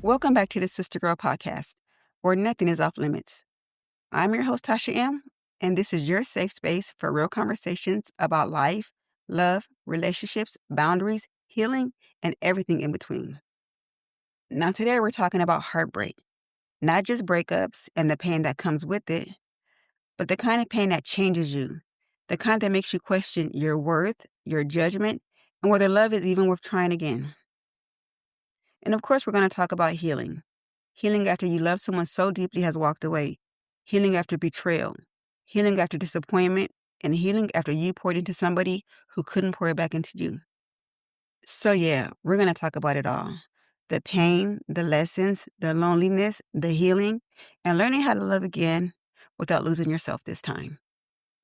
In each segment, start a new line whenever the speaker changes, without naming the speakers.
Welcome back to the Sista Gurl Podcast, where nothing is off limits. I'm your host, Tasha M., and this is your safe space for real conversations about life, love, relationships, boundaries, healing, and everything in between. Now, today we're talking about heartbreak, not just breakups and the pain that comes with it, but the kind of pain that changes you, the kind that makes you question your worth, your judgment, and whether love is even worth trying again. And of course, we're going to talk about healing. Healing after you love someone so deeply has walked away. Healing after betrayal. Healing after disappointment. And healing after you poured into somebody who couldn't pour it back into you. So yeah, we're going to talk about it all. The pain, the lessons, the loneliness, the healing, and learning how to love again without losing yourself this time.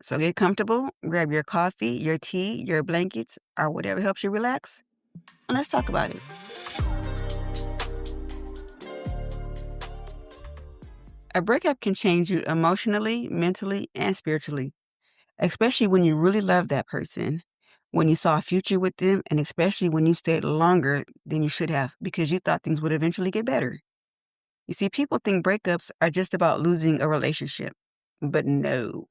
So get comfortable, grab your coffee, your tea, your blankets, or whatever helps you relax, and let's talk about it. A breakup can change you emotionally, mentally, and spiritually, especially when you really love that person, when you saw a future with them, and especially when you stayed longer than you should have because you thought things would eventually get better. You see, people think breakups are just about losing a relationship, but no.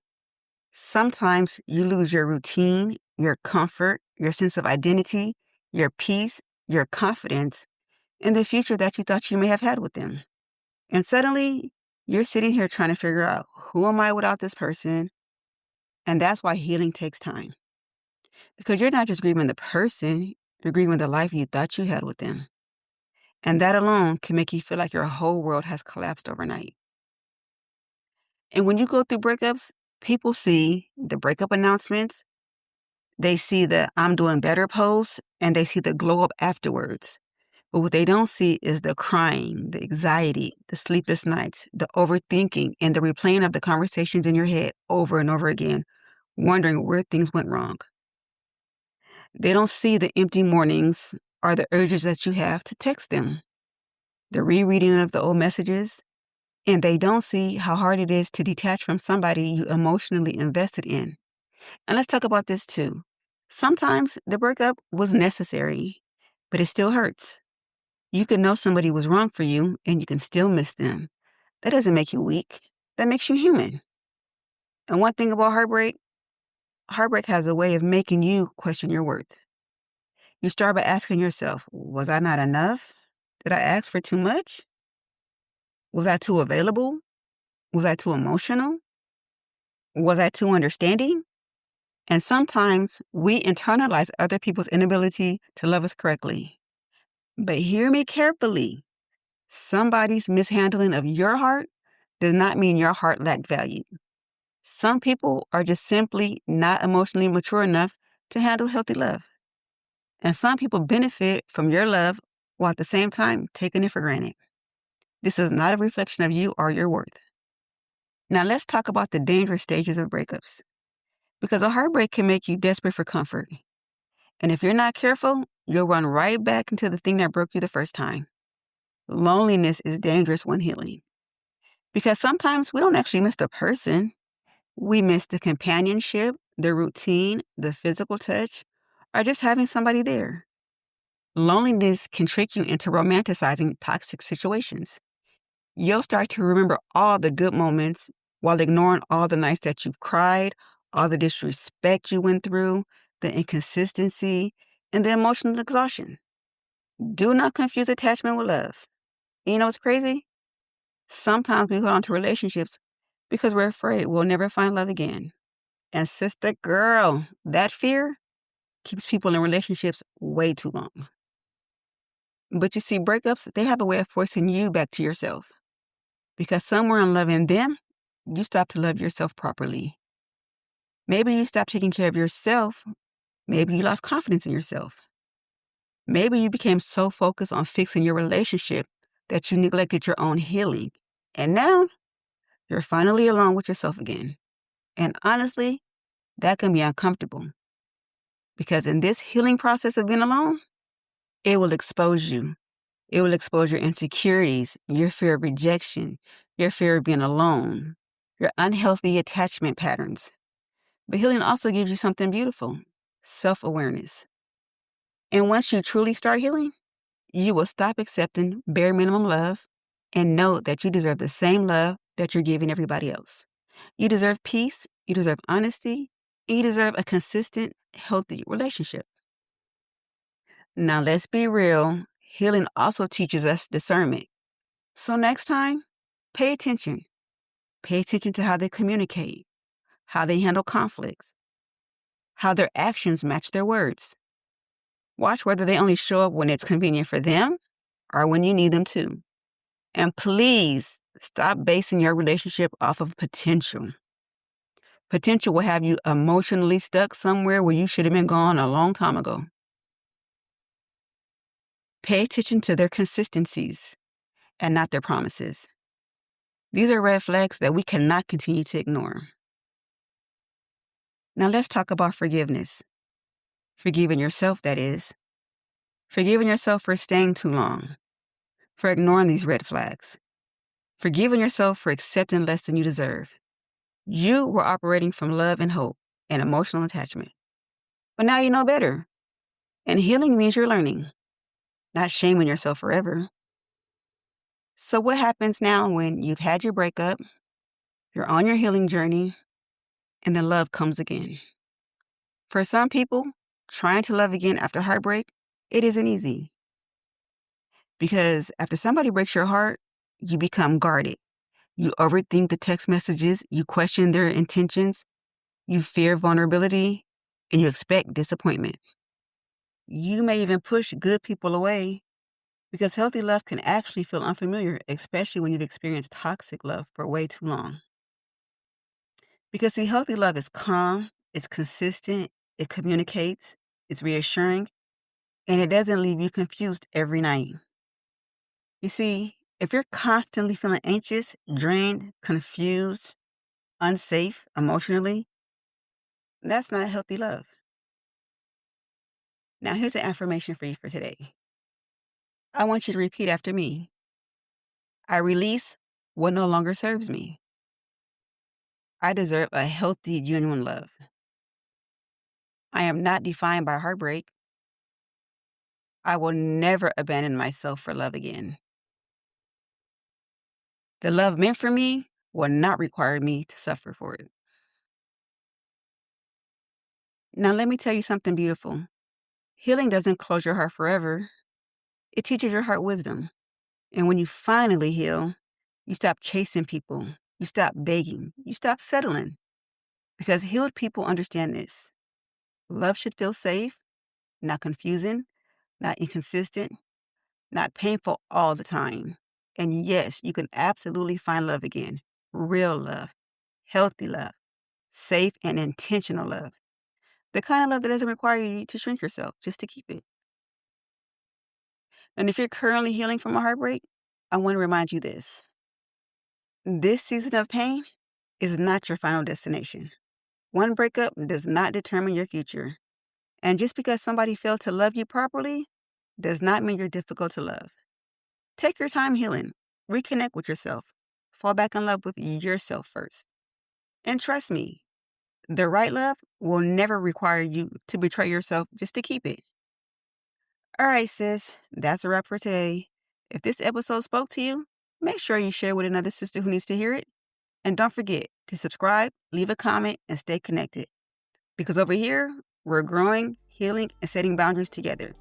Sometimes you lose your routine, your comfort, your sense of identity, your peace, your confidence, and the future that you thought you may have had with them. And suddenly, you're sitting here trying to figure out, who am I without this person? And that's why healing takes time. Because you're not just grieving the person, you're grieving the life you thought you had with them. And that alone can make you feel like your whole world has collapsed overnight. And when you go through breakups, people see the breakup announcements, they see the I'm doing better posts, and they see the glow up afterwards. But what they don't see is the crying, the anxiety, the sleepless nights, the overthinking, and the replaying of the conversations in your head over and over again, wondering where things went wrong. They don't see the empty mornings or the urges that you have to text them, the rereading of the old messages, and they don't see how hard it is to detach from somebody you emotionally invested in. And let's talk about this too. Sometimes the breakup was necessary, but it still hurts. You can know somebody was wrong for you and you can still miss them. That doesn't make you weak. That makes you human. And one thing about heartbreak has a way of making you question your worth. You start by asking yourself, was I not enough? Did I ask for too much? Was I too available? Was I too emotional? Was I too understanding? And sometimes we internalize other people's inability to love us correctly. But hear me carefully. Somebody's mishandling of your heart does not mean your heart lacked value. Some people are just simply not emotionally mature enough to handle healthy love. And some people benefit from your love while at the same time taking it for granted. This is not a reflection of you or your worth. Now let's talk about the dangerous stages of breakups. Because a heartbreak can make you desperate for comfort. And if you're not careful, you'll run right back into the thing that broke you the first time. Loneliness is dangerous when healing. Because sometimes we don't actually miss the person. We miss the companionship, the routine, the physical touch, or just having somebody there. Loneliness can trick you into romanticizing toxic situations. You'll start to remember all the good moments while ignoring all the nights that you've cried, all the disrespect you went through, the inconsistency, and the emotional exhaustion. Do not confuse attachment with love. You know what's crazy? Sometimes we hold on to relationships because we're afraid we'll never find love again. And Sista Gurl, that fear keeps people in relationships way too long. But you see, breakups, they have a way of forcing you back to yourself. Because somewhere in loving them, you stop to love yourself properly. Maybe you stopped taking care of yourself. Maybe you lost confidence in yourself. Maybe you became so focused on fixing your relationship that you neglected your own healing. And now you're finally alone with yourself again. And honestly, that can be uncomfortable. Because in this healing process of being alone, it will expose you. It will expose your insecurities, your fear of rejection, your fear of being alone, your unhealthy attachment patterns. But healing also gives you something beautiful, self-awareness. And once you truly start healing, You will stop accepting bare minimum love and know that you deserve the same love that you're giving everybody else. You deserve peace, you deserve honesty, and you deserve a consistent, healthy relationship. Now, let's be real. Healing also teaches us discernment. So next time, pay attention. Pay attention to how they communicate, how they handle conflicts, how their actions match their words. Watch whether they only show up when it's convenient for them or when you need them to. And please stop basing your relationship off of potential. Potential will have you emotionally stuck somewhere where you should have been gone a long time ago. Pay attention to their consistencies and not their promises. These are red flags that we cannot continue to ignore. Now let's talk about forgiveness. Forgiving yourself, that is. Forgiving yourself for staying too long, for ignoring these red flags. Forgiving yourself for accepting less than you deserve. You were operating from love and hope and emotional attachment. But now you know better. And healing means you're learning, not shaming yourself forever. So what happens now when you've had your breakup, you're on your healing journey, and then love comes again? For some people, trying to love again after heartbreak, it isn't easy. Because after somebody breaks your heart, you become guarded. You overthink the text messages, you question their intentions, you fear vulnerability, and you expect disappointment. You may even push good people away because healthy love can actually feel unfamiliar, especially when you've experienced toxic love for way too long. Because see, healthy love is calm, it's consistent, it communicates, it's reassuring, and it doesn't leave you confused every night. You see, if you're constantly feeling anxious, drained, confused, unsafe emotionally, that's not healthy love. Now, here's an affirmation for you for today. I want you to repeat after me. I release what no longer serves me. I deserve a healthy, genuine love. I am not defined by heartbreak. I will never abandon myself for love again. The love meant for me will not require me to suffer for it. Now, let me tell you something beautiful. Healing doesn't close your heart forever. It teaches your heart wisdom. And when you finally heal, you stop chasing people. You stop begging. You stop settling. Because healed people understand this. Love should feel safe, not confusing, not inconsistent, not painful all the time. And yes, you can absolutely find love again. Real love, healthy love, safe and intentional love. The kind of love that doesn't require you to shrink yourself just to keep it. And if you're currently healing from a heartbreak, I want to remind you this. This season of pain is not your final destination. One breakup does not determine your future. And just because somebody failed to love you properly does not mean you're difficult to love. Take your time healing. Reconnect with yourself. Fall back in love with yourself first. And trust me, the right love will never require you to betray yourself just to keep it. All right, sis, that's a wrap for today. If this episode spoke to you, make sure you share with another sister who needs to hear it. And don't forget to subscribe, leave a comment, and stay connected. Because over here, we're growing, healing, and setting boundaries together.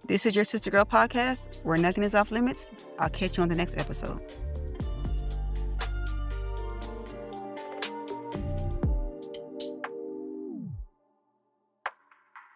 This is your Sista Gurl Podcast, where nothing is off limits. I'll catch you on the next episode.